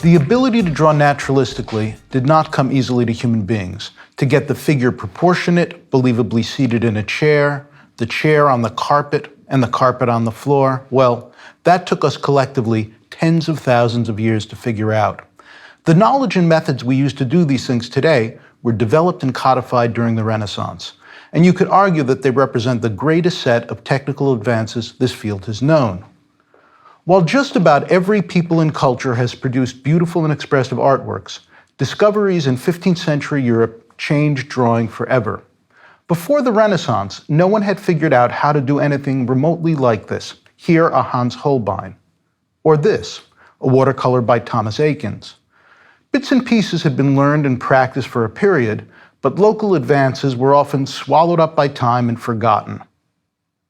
The ability to draw naturalistically did not come easily to human beings. To get the figure proportionate, believably seated in a chair, the chair on the carpet, and the carpet on the floor, well, that took us collectively tens of thousands of years to figure out. The knowledge and methods we use to do these things today were developed and codified during the Renaissance, and you could argue that they represent the greatest set of technical advances this field has known. While just about every people and culture has produced beautiful and expressive artworks, discoveries in 15th century Europe changed drawing forever. Before the Renaissance, no one had figured out how to do anything remotely like this. Here, a Hans Holbein. Or this, a watercolor by Thomas Eakins. Bits and pieces had been learned and practiced for a period, but local advances were often swallowed up by time and forgotten.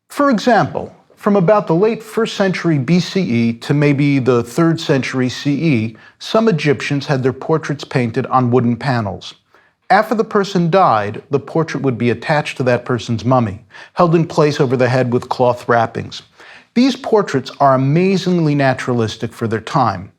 For example, from about the late 1st century BCE to maybe the 3rd century CE, some Egyptians had their portraits painted on wooden panels. After the person died, the portrait would be attached to that person's mummy, held in place over the head with cloth wrappings. These portraits are amazingly naturalistic for their time.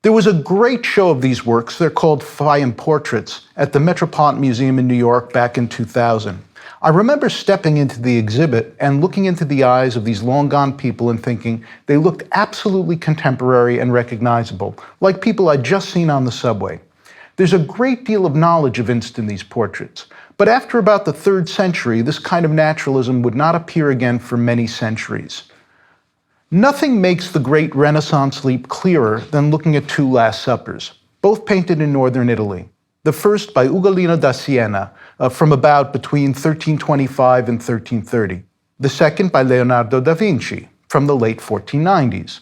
There was a great show of these works, they're called Fayum Portraits, at the Metropolitan Museum in New York back in 2000. I remember stepping into the exhibit and looking into the eyes of these long-gone people and thinking they looked absolutely contemporary and recognizable, like people I'd just seen on the subway. There's a great deal of knowledge evinced in these portraits, but after about the 3rd century, this kind of naturalism would not appear again for many centuries. Nothing makes the great Renaissance leap clearer than looking at two Last Suppers, both painted in northern Italy. The first by Ugolino da Siena, from about between 1325 and 1330. The second by Leonardo da Vinci, from the late 1490s.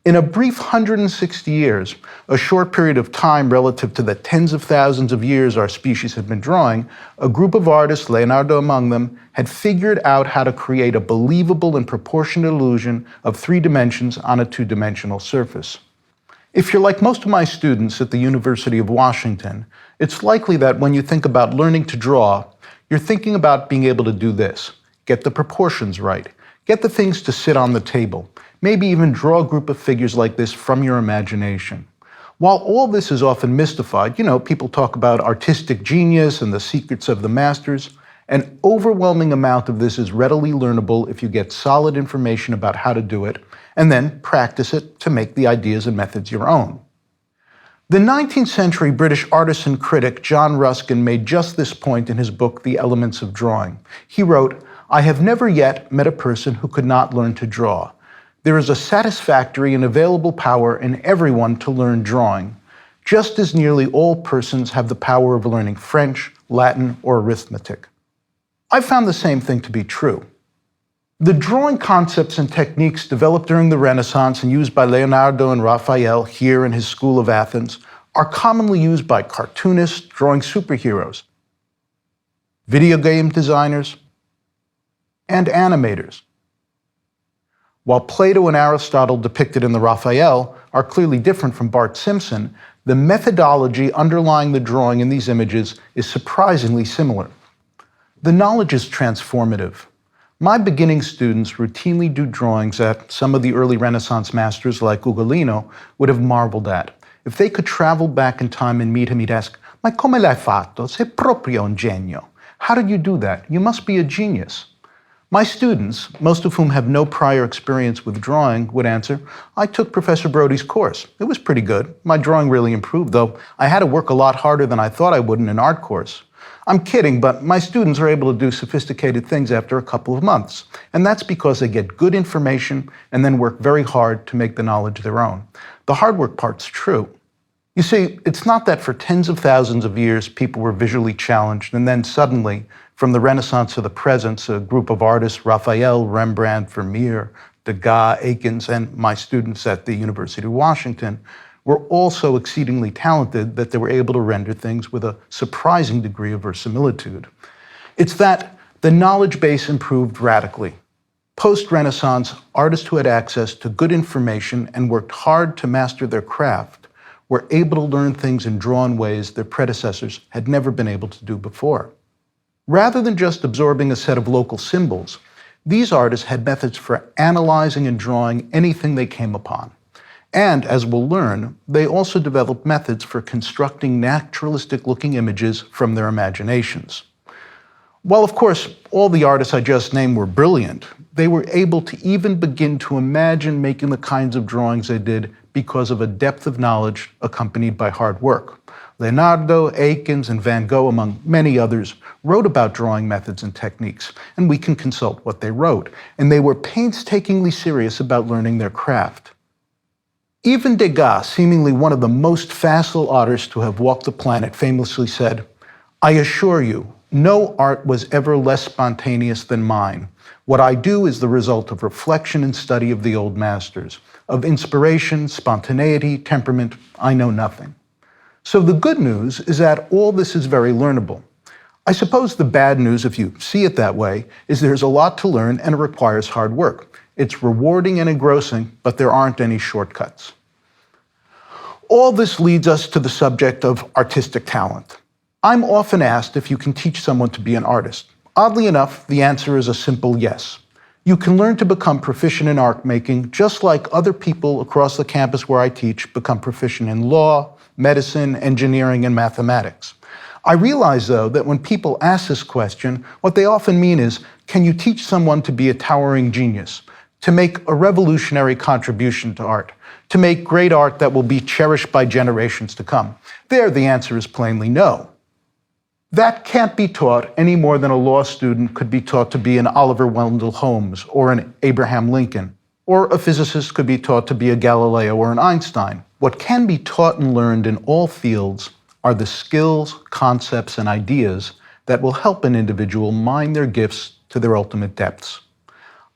In a brief 160 years, a short period of time relative to the tens of thousands of years our species had been drawing, a group of artists, Leonardo among them, had figured out how to create a believable and proportionate illusion of 3 dimensions on a 2-dimensional surface. If you're like most of my students at the University of Washington, it's likely that when you think about learning to draw, you're thinking about being able to do this: get the proportions right, get the things to sit on the table, maybe even draw a group of figures like this from your imagination. While all this is often mystified, people talk about artistic genius and the secrets of the masters, an overwhelming amount of this is readily learnable if you get solid information about how to do it, and then practice it to make the ideas and methods your own. The 19th century British artist and critic John Ruskin made just this point in his book, The Elements of Drawing. He wrote, "I have never yet met a person who could not learn to draw. There is a satisfactory and available power in everyone to learn drawing, just as nearly all persons have the power of learning French, Latin, or arithmetic." I found the same thing to be true. The drawing concepts and techniques developed during the Renaissance and used by Leonardo and Raphael here in his School of Athens are commonly used by cartoonists drawing superheroes, video game designers, and animators. While Plato and Aristotle depicted in the Raphael are clearly different from Bart Simpson, the methodology underlying the drawing in these images is surprisingly similar. The knowledge is transformative. My beginning students routinely do drawings that some of the early Renaissance masters like Ugolino would have marveled at. If they could travel back in time and meet him, he'd ask, "Ma come l'hai fatto? Sei proprio un genio." How did you do that? You must be a genius. My students, most of whom have no prior experience with drawing, would answer, "I took Professor Brody's course. It was pretty good. My drawing really improved, though I had to work a lot harder than I thought I would in an art course." I'm kidding, but my students are able to do sophisticated things after a couple of months. And that's because they get good information and then work very hard to make the knowledge their own. The hard work part's true. You see, it's not that for tens of thousands of years people were visually challenged and then suddenly, from the Renaissance to the present, a group of artists, Raphael, Rembrandt, Vermeer, Degas, Eakins, and my students at the University of Washington, were all so exceedingly talented that they were able to render things with a surprising degree of verisimilitude. It's that the knowledge base improved radically. Post-Renaissance, artists who had access to good information and worked hard to master their craft were able to learn things and draw in ways their predecessors had never been able to do before. Rather than just absorbing a set of local symbols, these artists had methods for analyzing and drawing anything they came upon. And as we'll learn, they also developed methods for constructing naturalistic-looking images from their imaginations. While, of course, all the artists I just named were brilliant, they were able to even begin to imagine making the kinds of drawings they did because of a depth of knowledge accompanied by hard work. Leonardo, Eakins, and Van Gogh, among many others, wrote about drawing methods and techniques, and we can consult what they wrote. And they were painstakingly serious about learning their craft. Even Degas, seemingly one of the most facile artists to have walked the planet, famously said, "I assure you, no art was ever less spontaneous than mine. What I do is the result of reflection and study of the old masters. Of inspiration, spontaneity, temperament, I know nothing." So the good news is that all this is very learnable. I suppose the bad news, if you see it that way, is there's a lot to learn and it requires hard work. It's rewarding and engrossing, but there aren't any shortcuts. All this leads us to the subject of artistic talent. I'm often asked if you can teach someone to be an artist. Oddly enough, the answer is a simple yes. You can learn to become proficient in art making just like other people across the campus where I teach become proficient in law, medicine, engineering, and mathematics. I realize, though, that when people ask this question, what they often mean is, can you teach someone to be a towering genius, to make a revolutionary contribution to art, to make great art that will be cherished by generations to come? There, the answer is plainly no. That can't be taught any more than a law student could be taught to be an Oliver Wendell Holmes or an Abraham Lincoln, or a physicist could be taught to be a Galileo or an Einstein. What can be taught and learned in all fields are the skills, concepts, and ideas that will help an individual mine their gifts to their ultimate depths.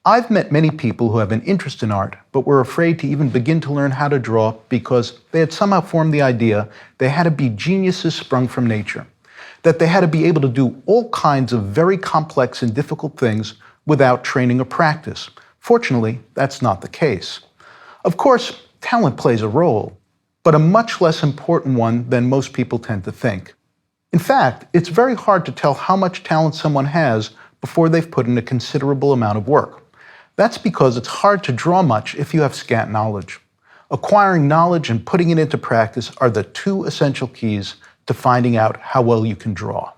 I've met many people who have an interest in art, but were afraid to even begin to learn how to draw because they had somehow formed the idea they had to be geniuses sprung from nature, that they had to be able to do all kinds of very complex and difficult things without training or practice. Fortunately, that's not the case. Of course, talent plays a role, but a much less important one than most people tend to think. In fact, it's very hard to tell how much talent someone has before they've put in a considerable amount of work. That's because it's hard to draw much if you have scant knowledge. Acquiring knowledge and putting it into practice are the two essential keys to finding out how well you can draw.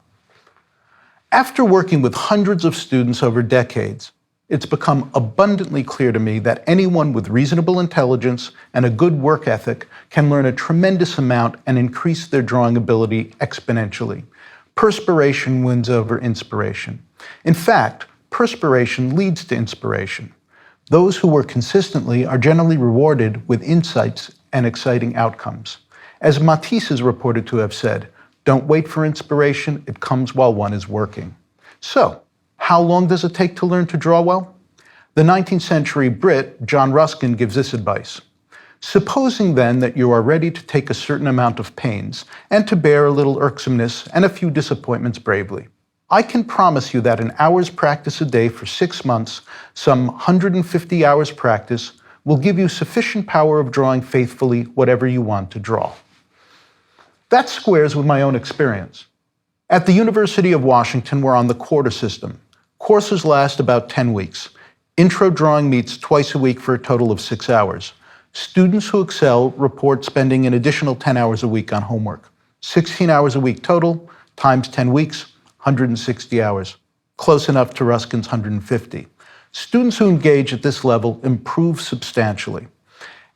After working with hundreds of students over decades, it's become abundantly clear to me that anyone with reasonable intelligence and a good work ethic can learn a tremendous amount and increase their drawing ability exponentially. Perspiration wins over inspiration. In fact, perspiration leads to inspiration. Those who work consistently are generally rewarded with insights and exciting outcomes. As Matisse is reported to have said, "Don't wait for inspiration, it comes while one is working." So, how long does it take to learn to draw well? The 19th century Brit, John Ruskin, gives this advice. "Supposing then that you are ready to take a certain amount of pains and to bear a little irksomeness and a few disappointments bravely, I can promise you that an hour's practice a day for 6 months, some 150 hours practice, will give you sufficient power of drawing faithfully whatever you want to draw." That squares with my own experience. At the University of Washington, we're on the quarter system. Courses last about 10 weeks. Intro drawing meets twice a week for a total of 6 hours. Students who excel report spending an additional 10 hours a week on homework. 16 hours a week total, times 10 weeks, 160 hours. Close enough to Ruskin's 150. Students who engage at this level improve substantially.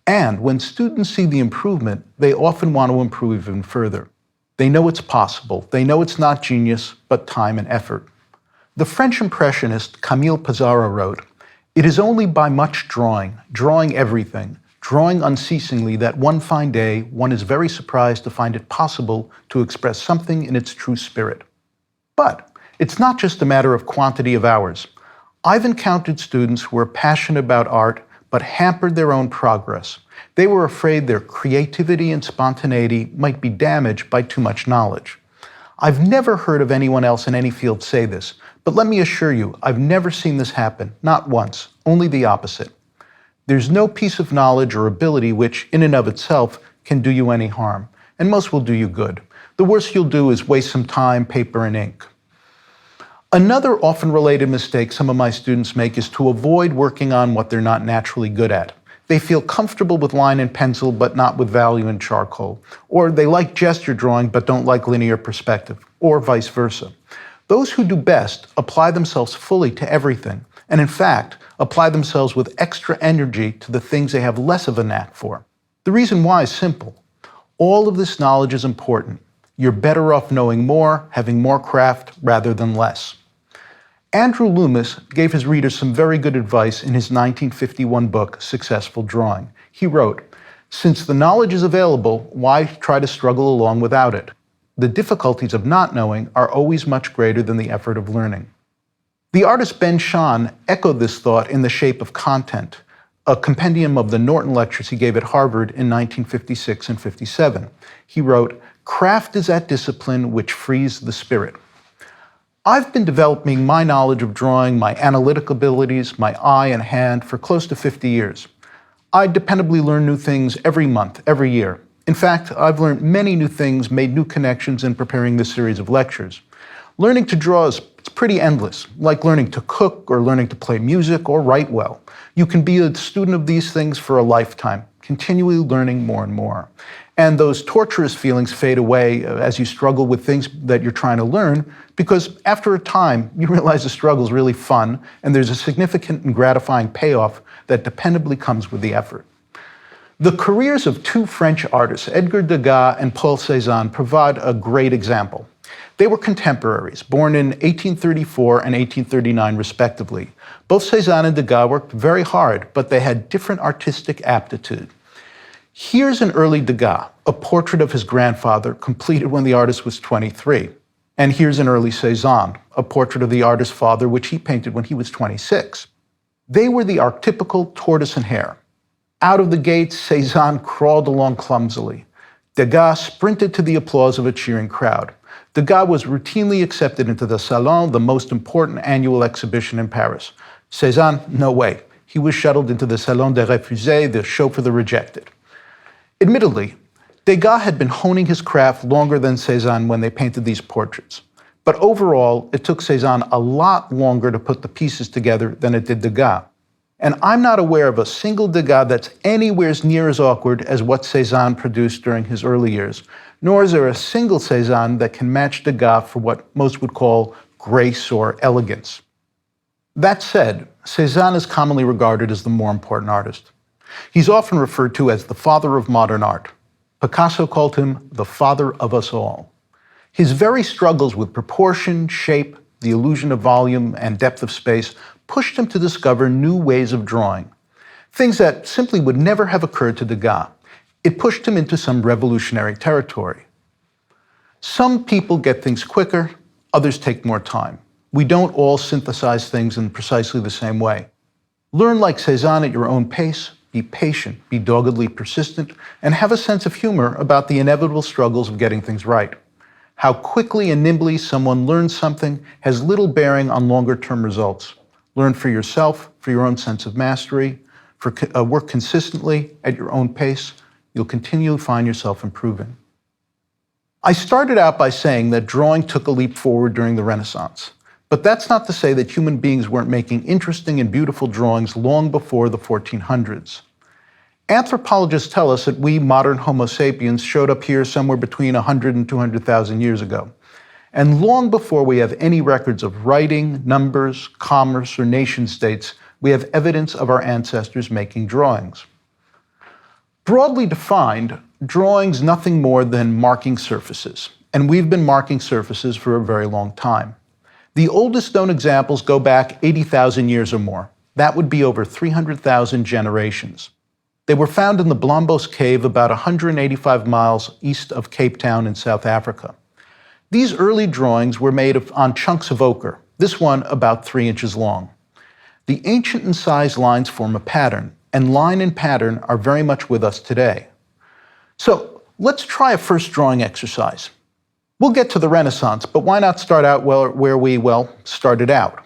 And when students see the improvement, they often want to improve even further. They know it's possible. They know it's not genius, but time and effort. The French impressionist Camille Pissarro wrote, "It is only by much drawing, drawing everything, drawing unceasingly, that one fine day one is very surprised to find it possible to express something in its true spirit." But it's not just a matter of quantity of hours. I've encountered students who are passionate about art but hampered their own progress. They were afraid their creativity and spontaneity might be damaged by too much knowledge. I've never heard of anyone else in any field say this, but let me assure you, I've never seen this happen, not once, only the opposite. There's no piece of knowledge or ability which, in and of itself, can do you any harm, and most will do you good. The worst you'll do is waste some time, paper, and ink. Another often related mistake some of my students make is to avoid working on what they're not naturally good at. They feel comfortable with line and pencil, but not with value and charcoal. Or they like gesture drawing, but don't like linear perspective, or vice versa. Those who do best apply themselves fully to everything, and in fact, apply themselves with extra energy to the things they have less of a knack for. The reason why is simple. All of this knowledge is important. You're better off knowing more, having more craft, rather than less. Andrew Loomis gave his readers some very good advice in his 1951 book, Successful Drawing. He wrote, "Since the knowledge is available, why try to struggle along without it? The difficulties of not knowing are always much greater than the effort of learning." The artist Ben Shahn echoed this thought in The Shape of Content, a compendium of the Norton lectures he gave at Harvard in 1956 and 57. He wrote, "Craft is that discipline which frees the spirit." I've been developing my knowledge of drawing, my analytic abilities, my eye and hand for close to 50 years. I dependably learn new things every month, every year. In fact, I've learned many new things, made new connections in preparing this series of lectures. Learning to draw is pretty endless, like learning to cook or learning to play music or write well. You can be a student of these things for a lifetime, continually learning more and more. And those torturous feelings fade away as you struggle with things that you're trying to learn, because after a time, you realize the struggle is really fun, and there's a significant and gratifying payoff that dependably comes with the effort. The careers of two French artists, Edgar Degas and Paul Cézanne, provide a great example. They were contemporaries, born in 1834 and 1839 respectively. Both Cézanne and Degas worked very hard, but they had different artistic aptitude. Here's an early Degas, a portrait of his grandfather, completed when the artist was 23. And here's an early Cézanne, a portrait of the artist's father, which he painted when he was 26. They were the archetypical tortoise and hare. Out of the gates, Cézanne crawled along clumsily. Degas sprinted to the applause of a cheering crowd. Degas was routinely accepted into the Salon, the most important annual exhibition in Paris. Cézanne, no way. He was shuttled into the Salon des Refusés, the show for the rejected. Admittedly, Degas had been honing his craft longer than Cézanne when they painted these portraits. But overall, it took Cézanne a lot longer to put the pieces together than it did Degas. And I'm not aware of a single Degas that's anywhere near as awkward as what Cézanne produced during his early years, nor is there a single Cézanne that can match Degas for what most would call grace or elegance. That said, Cézanne is commonly regarded as the more important artist. He's often referred to as the father of modern art. Picasso called him the father of us all. His very struggles with proportion, shape, the illusion of volume, and depth of space pushed him to discover new ways of drawing, things that simply would never have occurred to Degas. It pushed him into some revolutionary territory. Some people get things quicker, others take more time. We don't all synthesize things in precisely the same way. Learn like Cézanne at your own pace, be patient, be doggedly persistent, and have a sense of humor about the inevitable struggles of getting things right. How quickly and nimbly someone learns something has little bearing on longer-term results. Learn for yourself, for your own sense of mastery, work consistently at your own pace. You'll continually find yourself improving. I started out by saying that drawing took a leap forward during the Renaissance. But that's not to say that human beings weren't making interesting and beautiful drawings long before the 1400s. Anthropologists tell us that we modern Homo sapiens showed up here somewhere between 100 and 200,000 years ago. And long before we have any records of writing, numbers, commerce, or nation states, we have evidence of our ancestors making drawings. Broadly defined, drawing's nothing more than marking surfaces, and we've been marking surfaces for a very long time. The oldest known examples go back 80,000 years or more. That would be over 300,000 generations. They were found in the Blombos Cave about 185 miles east of Cape Town in South Africa. These early drawings were made on chunks of ochre, this one about 3 inches long. The ancient incised lines form a pattern, and line and pattern are very much with us today. So let's try a first drawing exercise. We'll get to the Renaissance, but why not start out where we started out?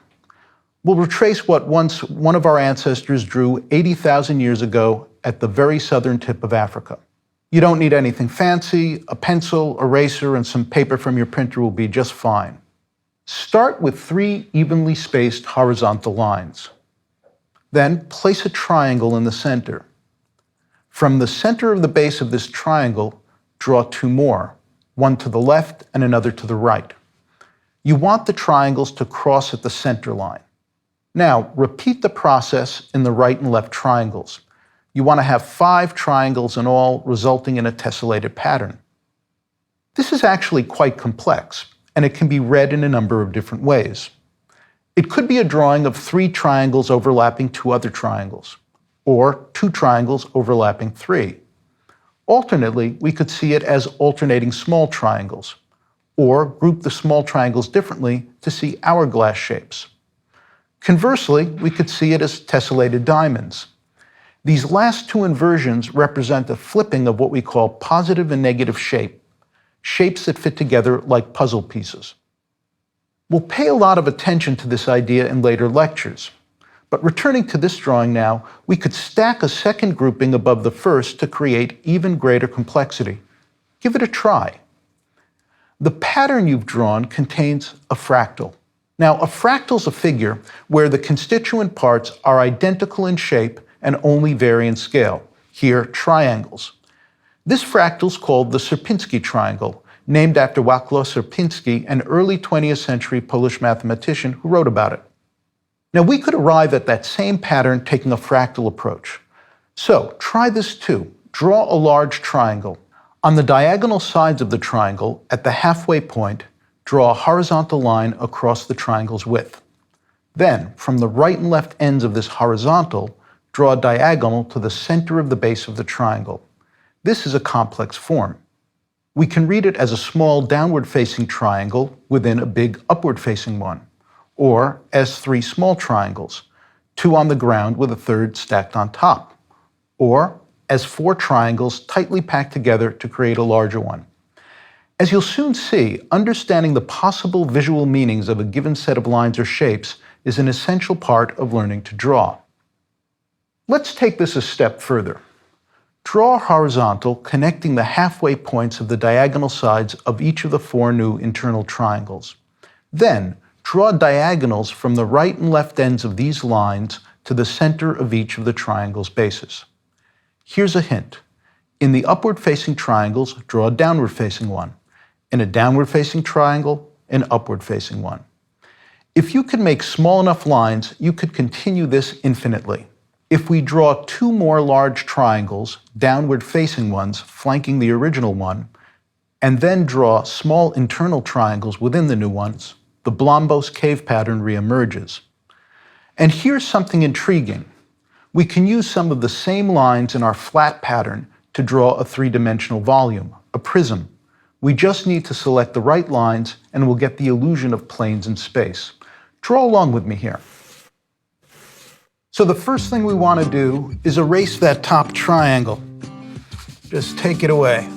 We'll retrace what once one of our ancestors drew 80,000 years ago at the very southern tip of Africa. You don't need anything fancy. A pencil, eraser, and some paper from your printer will be just fine. Start with 3 evenly spaced horizontal lines. Then place a triangle in the center. From the center of the base of this triangle, draw two more, one to the left and another to the right. You want the triangles to cross at the center line. Now, repeat the process in the right and left triangles. You want to have 5 triangles in all, resulting in a tessellated pattern. This is actually quite complex, and it can be read in a number of different ways. It could be a drawing of 3 triangles overlapping 2 other triangles, or 2 triangles overlapping 3. Alternately, we could see it as alternating small triangles, or group the small triangles differently to see hourglass shapes. Conversely, we could see it as tessellated diamonds. These last 2 inversions represent a flipping of what we call positive and negative shape, shapes that fit together like puzzle pieces. We'll pay a lot of attention to this idea in later lectures, but returning to this drawing now, we could stack a second grouping above the first to create even greater complexity. Give it a try. The pattern you've drawn contains a fractal. Now, a fractal is a figure where the constituent parts are identical in shape and only vary in scale. Here, triangles. This fractal is called the Sierpinski triangle, named after Wacław Sierpiński, an early 20th century Polish mathematician who wrote about it. Now, we could arrive at that same pattern taking a fractal approach. So, try this too. Draw a large triangle. On the diagonal sides of the triangle, at the halfway point, draw a horizontal line across the triangle's width. Then, from the right and left ends of this horizontal, draw a diagonal to the center of the base of the triangle. This is a complex form. We can read it as a small downward-facing triangle within a big upward-facing one, or as 3 small triangles, 2 on the ground with a third stacked on top, or as 4 triangles tightly packed together to create a larger one. As you'll soon see, understanding the possible visual meanings of a given set of lines or shapes is an essential part of learning to draw. Let's take this a step further. Draw a horizontal connecting the halfway points of the diagonal sides of each of the 4 new internal triangles. Then, draw diagonals from the right and left ends of these lines to the center of each of the triangle's bases. Here's a hint. In the upward-facing triangles, draw a downward-facing one. In a downward-facing triangle, an upward-facing one. If you could make small enough lines, you could continue this infinitely. If we draw 2 more large triangles, downward-facing ones, flanking the original one, and then draw small internal triangles within the new ones, the Blombos cave pattern reemerges. And here's something intriguing. We can use some of the same lines in our flat pattern to draw a 3-dimensional volume, a prism. We just need to select the right lines and we'll get the illusion of planes in space. Draw along with me here. So the first thing we want to do is erase that top triangle. Just take it away.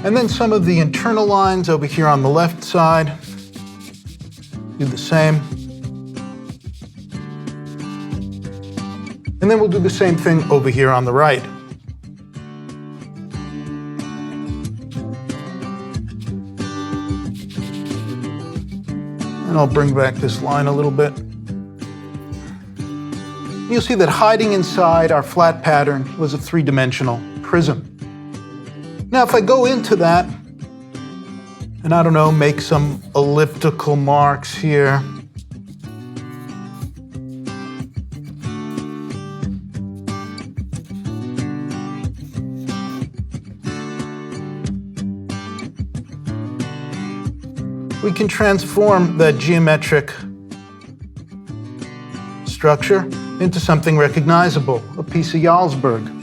And then some of the internal lines over here on the left side. Do the same. And then we'll do the same thing over here on the right. And I'll bring back this line a little bit. You'll see that hiding inside our flat pattern was a 3-dimensional prism. Now, if I go into that, and I don't know, make some elliptical marks here. We can transform that geometric structure into something recognizable, a piece of Jarlsberg.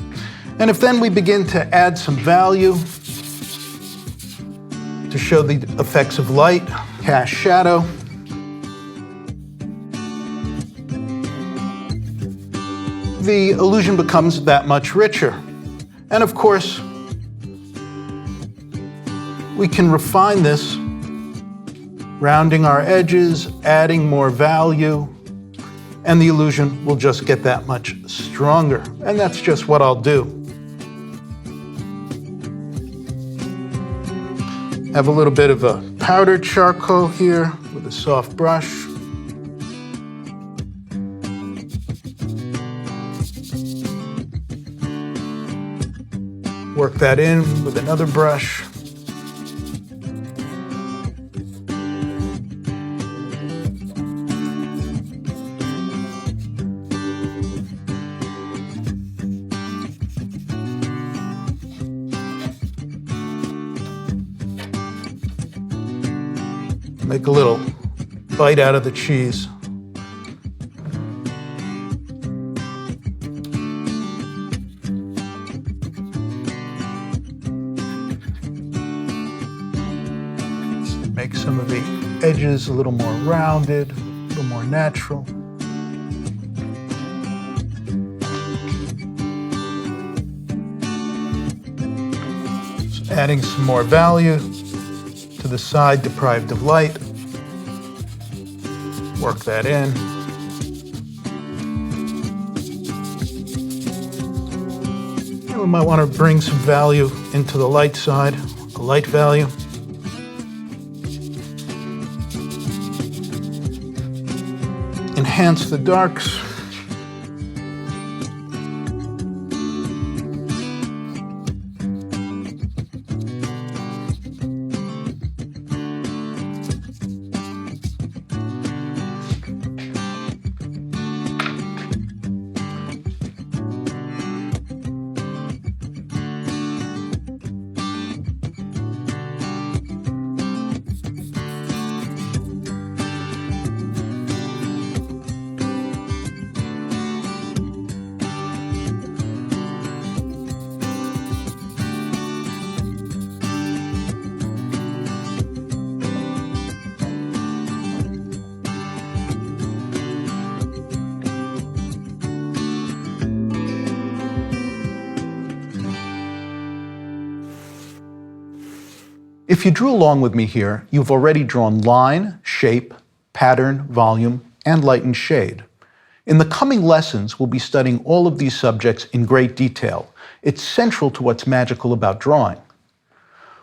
And if then we begin to add some value to show the effects of light, cast shadow, the illusion becomes that much richer. And of course, we can refine this, rounding our edges, adding more value, and the illusion will just get that much stronger. And that's just what I'll do. Have a little bit of a powdered charcoal here with a soft brush. Work that in with another brush. Make a little bite out of the cheese. Make some of the edges a little more rounded, a little more natural. So adding some more value to the side deprived of light. Work that in. And we might want to bring some value into the light side, a light value. Enhance the darks. If you drew along with me here, you've already drawn line, shape, pattern, volume, and light and shade. In the coming lessons, we'll be studying all of these subjects in great detail. It's central to what's magical about drawing.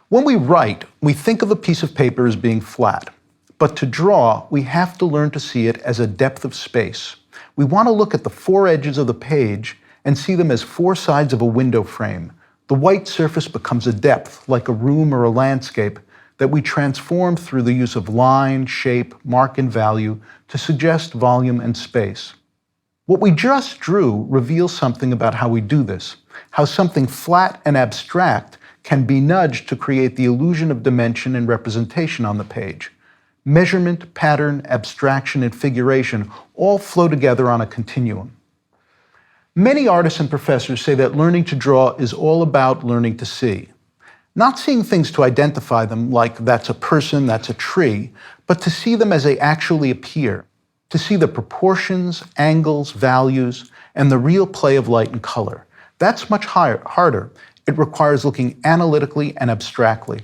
When we write, we think of a piece of paper as being flat. But to draw, we have to learn to see it as a depth of space. We want to look at the four edges of the page and see them as four sides of a window frame. The white surface becomes a depth, like a room or a landscape, that we transform through the use of line, shape, mark, and value to suggest volume and space. What we just drew reveals something about how we do this, how something flat and abstract can be nudged to create the illusion of dimension and representation on the page. Measurement, pattern, abstraction, and figuration all flow together on a continuum. Many artists and professors say that learning to draw is all about learning to see. Not seeing things to identify them like that's a person, that's a tree, but to see them as they actually appear, to see the proportions, angles, values, and the real play of light and color. That's much harder. It requires looking analytically and abstractly.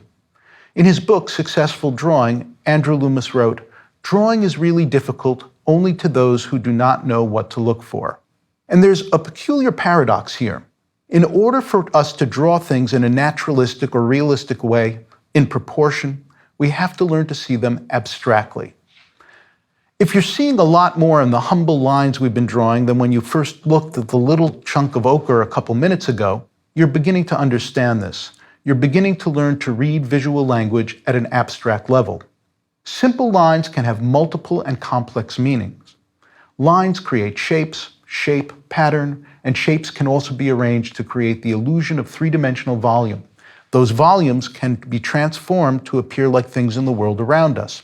In his book, Successful Drawing, Andrew Loomis wrote, "Drawing is really difficult only to those who do not know what to look for." And there's a peculiar paradox here. In order for us to draw things in a naturalistic or realistic way, in proportion, we have to learn to see them abstractly. If you're seeing a lot more in the humble lines we've been drawing than when you first looked at the little chunk of ochre a couple minutes ago, you're beginning to understand this. You're beginning to learn to read visual language at an abstract level. Simple lines can have multiple and complex meanings. Lines create shapes, shape, pattern, and shapes can also be arranged to create the illusion of three-dimensional volume. Those volumes can be transformed to appear like things in the world around us.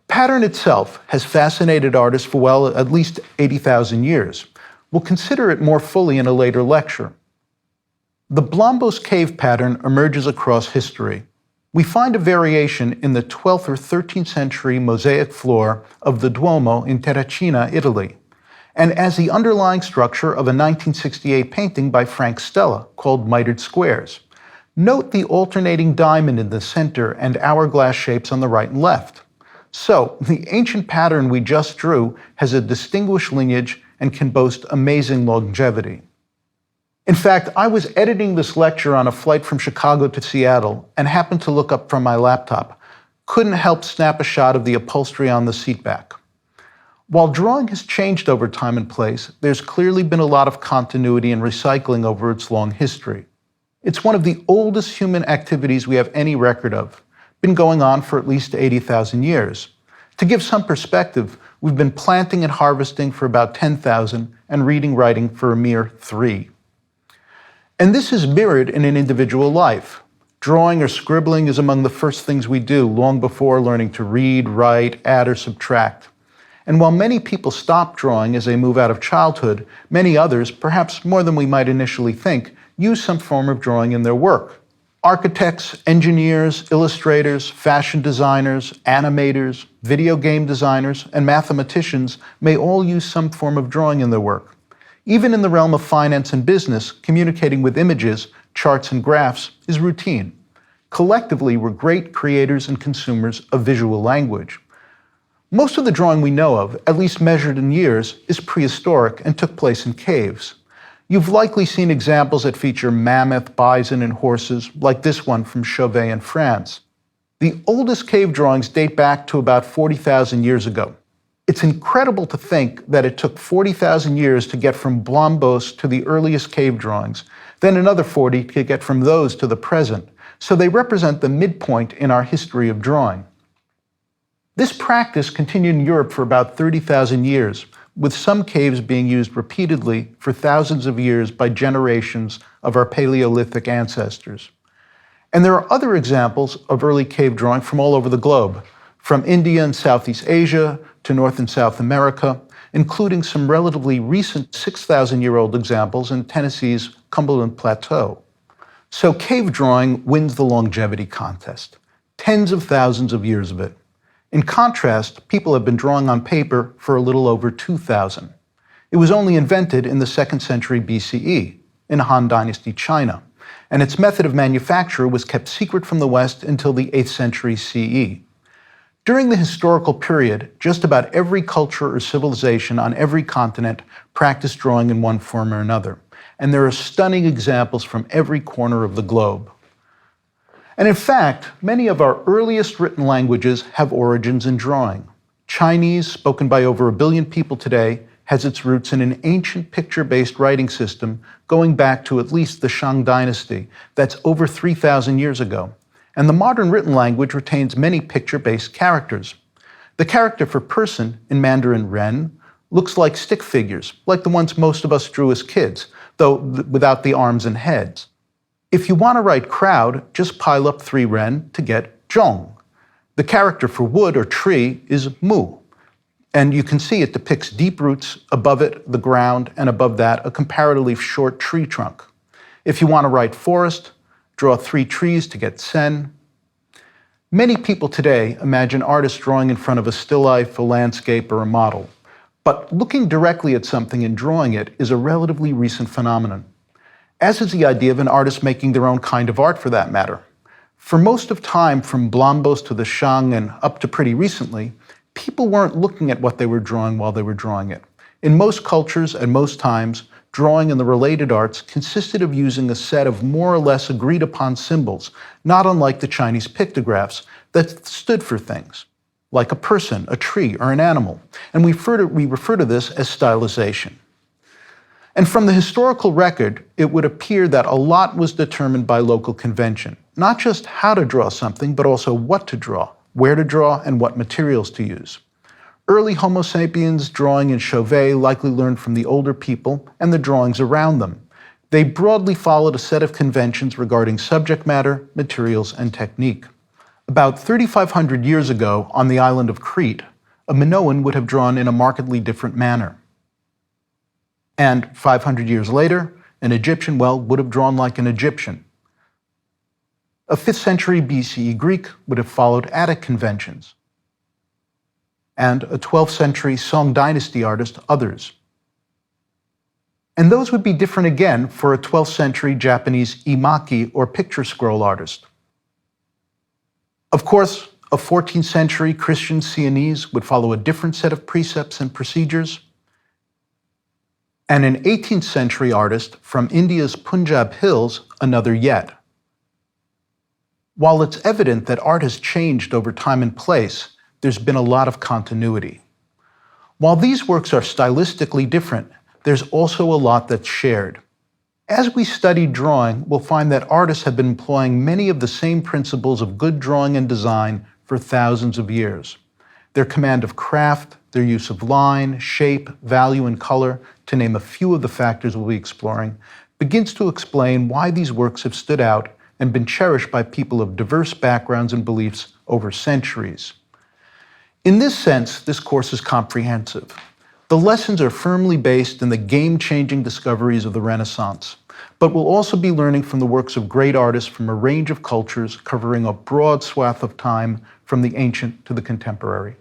Pattern itself has fascinated artists for, well, at least 80,000 years. We'll consider it more fully in a later lecture. The Blombos cave pattern emerges across history. We find a variation in the 12th or 13th century mosaic floor of the Duomo in Terracina, Italy, and as the underlying structure of a 1968 painting by Frank Stella called Mitered Squares. Note the alternating diamond in the center and hourglass shapes on the right and left. So, the ancient pattern we just drew has a distinguished lineage and can boast amazing longevity. In fact, I was editing this lecture on a flight from Chicago to Seattle and happened to look up from my laptop. Couldn't help snap a shot of the upholstery on the seat back. While drawing has changed over time and place, there's clearly been a lot of continuity and recycling over its long history. It's one of the oldest human activities we have any record of, been going on for at least 80,000 years. To give some perspective, we've been planting and harvesting for about 10,000 and reading, writing for a mere 3. And this is mirrored in an individual life. Drawing or scribbling is among the first things we do long before learning to read, write, add, or subtract. And while many people stop drawing as they move out of childhood, many others, perhaps more than we might initially think, use some form of drawing in their work. Architects, engineers, illustrators, fashion designers, animators, video game designers, and mathematicians may all use some form of drawing in their work. Even in the realm of finance and business, communicating with images, charts, and graphs is routine. Collectively, we're great creators and consumers of visual language. Most of the drawing we know of, at least measured in years, is prehistoric and took place in caves. You've likely seen examples that feature mammoth, bison, and horses, like this one from Chauvet in France. The oldest cave drawings date back to about 40,000 years ago. It's incredible to think that it took 40,000 years to get from Blombos to the earliest cave drawings, then another 40 to get from those to the present, so they represent the midpoint in our history of drawing. This practice continued in Europe for about 30,000 years, with some caves being used repeatedly for thousands of years by generations of our Paleolithic ancestors. And there are other examples of early cave drawing from all over the globe, from India and Southeast Asia to North and South America, including some relatively recent 6,000-year-old examples in Tennessee's Cumberland Plateau. So cave drawing wins the longevity contest, tens of thousands of years of it. In contrast, people have been drawing on paper for a little over 2,000. It was only invented in the 2nd century BCE, in Han Dynasty China, and its method of manufacture was kept secret from the West until the 8th century CE. During the historical period, just about every culture or civilization on every continent practiced drawing in one form or another, and there are stunning examples from every corner of the globe. And in fact, many of our earliest written languages have origins in drawing. Chinese, spoken by over 1 billion people today, has its roots in an ancient picture-based writing system going back to at least the Shang Dynasty, that's over 3,000 years ago. And the modern written language retains many picture-based characters. The character for person in Mandarin Ren looks like stick figures, like the ones most of us drew as kids, though without the arms and heads. If you want to write crowd, just pile up 3 ren to get zhong. The character for wood or tree is mu, and you can see it depicts deep roots, above it the ground, and above that a comparatively short tree trunk. If you want to write forest, draw 3 trees to get sen. Many people today imagine artists drawing in front of a still life, a landscape, or a model. But looking directly at something and drawing it is a relatively recent phenomenon, as is the idea of an artist making their own kind of art for that matter. For most of time, from Blombos to the Shang and up to pretty recently, people weren't looking at what they were drawing while they were drawing it. In most cultures and most times, drawing and the related arts consisted of using a set of more or less agreed upon symbols, not unlike the Chinese pictographs, that stood for things, like a person, a tree, or an animal. And we refer to this as stylization. And from the historical record, it would appear that a lot was determined by local convention, not just how to draw something, but also what to draw, where to draw, and what materials to use. Early Homo sapiens drawing in Chauvet likely learned from the older people and the drawings around them. They broadly followed a set of conventions regarding subject matter, materials, and technique. About 3,500 years ago, on the island of Crete, a Minoan would have drawn in a markedly different manner. And 500 years later, an Egyptian, would have drawn like an Egyptian. A 5th century BCE Greek would have followed Attic conventions. And a 12th century Song Dynasty artist, others. And those would be different again for a 12th century Japanese imaki or picture scroll artist. Of course, a 14th century Christian Sienese would follow a different set of precepts and procedures. And an 18th century artist from India's Punjab hills, another yet. While it's evident that art has changed over time and place, there's been a lot of continuity. While these works are stylistically different, there's also a lot that's shared. As we study drawing, we'll find that artists have been employing many of the same principles of good drawing and design for thousands of years. Their command of craft, their use of line, shape, value, and color, to name a few of the factors we'll be exploring, begins to explain why these works have stood out and been cherished by people of diverse backgrounds and beliefs over centuries. In this sense, this course is comprehensive. The lessons are firmly based in the game-changing discoveries of the Renaissance, but we'll also be learning from the works of great artists from a range of cultures covering a broad swath of time from the ancient to the contemporary.